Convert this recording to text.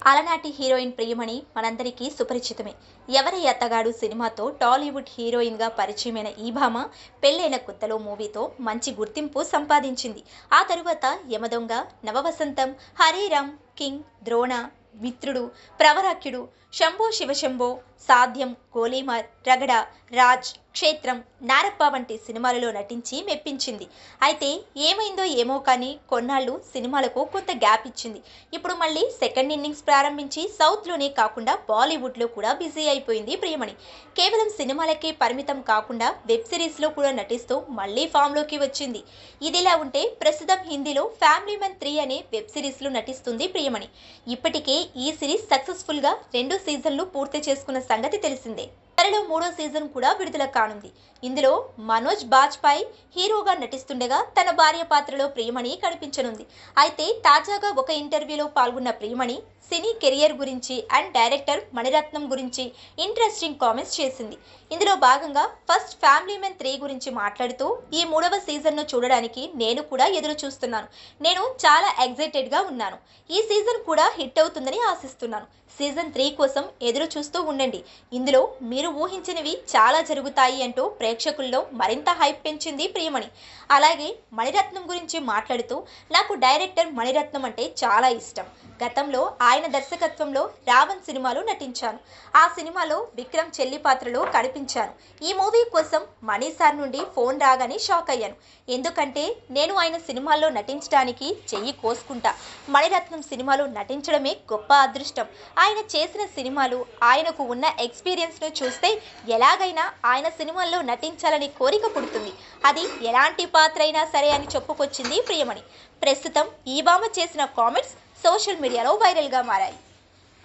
అలనాటి హీరోయిన్ ప్రియమణి మనందరికీ సుపరిచితమే. ఎవరి అత్తగాడు సినిమాతో టాలీవుడ్ హీరోయిన్గా పరిచయమైన ఈ భామ పెళ్ళైన కొత్తలో మూవీతో మంచి గుర్తింపు సంపాదించింది. ఆ తరువాత యమదొంగ, నవవసంతం, హరిరామ్, కింగ్, ద్రోణ, మిత్రుడు, ప్రవరాఖ్యుడు, శంభో శివశంభో, సాధ్యం, గోలీమార్, రగడ, రాజ్, క్షేత్రం, నారప్ప వంటి సినిమాలలో నటించి మెప్పించింది. అయితే ఏమైందో ఏమో కానీ కొన్నాళ్ళు సినిమాలకు కొంత గ్యాప్ ఇచ్చింది. ఇప్పుడు మళ్ళీ సెకండ్ ఇన్నింగ్స్ ప్రారంభించి సౌత్లోనే కాకుండా బాలీవుడ్లో కూడా బిజీ అయిపోయింది ప్రియమణి. కేవలం సినిమాలకే పరిమితం కాకుండా వెబ్ సిరీస్లో కూడా నటిస్తూ మళ్ళీ ఫామ్లోకి వచ్చింది. ఇదిలా ఉంటే ప్రస్తుతం హిందీలో ఫ్యామిలీ మ్యాన్ 3 అనే వెబ్ సిరీస్లో నటిస్తుంది ప్రియమణి. ఇప్పటికే ఈ సిరీస్ సక్సెస్ఫుల్గా 2 సీజన్లు పూర్తి చేసుకున్న సంగతి తెలిసిందే. త్వరలో 3వ సీజన్ కూడా విడుదల కానుంది. ఇందులో మనోజ్ బాజ్పాయ్ హీరోగా నటిస్తుండగా తన భార్య పాత్రలో ప్రియమణి కనిపించనుంది. అయితే తాజాగా ఒక ఇంటర్వ్యూలో పాల్గొన్న ప్రియమణి సినీ కెరియర్ గురించి అండ్ డైరెక్టర్ మణిరత్నం గురించి ఇంట్రెస్టింగ్ కామెంట్స్ చేసింది. ఇందులో భాగంగా ఫస్ట్ ఫ్యామిలీ మ్యాన్ 3 గురించి మాట్లాడుతూ ఈ 3వ సీజన్ను చూడడానికి నేను కూడా ఎదురు చూస్తున్నాను. నేను చాలా ఎక్సైటెడ్గా ఉన్నాను. ఈ సీజన్ కూడా హిట్ అవుతుందని ఆశిస్తున్నాను. సీజన్ 3 కోసం ఎదురు చూస్తూ ఉండండి. ఇందులో మీరు ఊహించినవి చాలా జరుగుతాయి అంటూ ప్రేక్షకుల్లో మరింత హైప్ పెంచింది ప్రియమణి. అలాగే మణిరత్నం గురించి మాట్లాడుతూ నాకు డైరెక్టర్ మణిరత్నం అంటే చాలా ఇష్టం. గతంలో ఆయన దర్శకత్వంలో రావణ్ సినిమాలో నటించాను. ఆ సినిమాలో విక్రమ్ చెల్లి పాత్రలో కనిపించాను. ఈ మూవీ కోసం మణి సార్ నుండి ఫోన్ రాగానే షాక్ అయ్యాను. ఎందుకంటే నేను ఆయన సినిమాల్లో నటించడానికి చెయ్యి కోసుకుంటా. మణిరత్నం సినిమాలో నటించడమే గొప్ప అదృష్టం. ఆయన చేసిన సినిమాలు, ఆయనకు ఉన్న ఎక్స్పీరియన్స్ను చూస్తే ఎలాగైనా ఆయన సినిమాల్లో నటించాలని కోరిక పుడుతుంది. అది ఎలాంటి పాత్ర అయినా సరే అని చెప్పుకొచ్చింది ప్రియమణి. ప్రస్తుతం ఈ భామ చేసిన కామెంట్స్ సోషల్ మీడియాలో వైరల్గా మారాయి.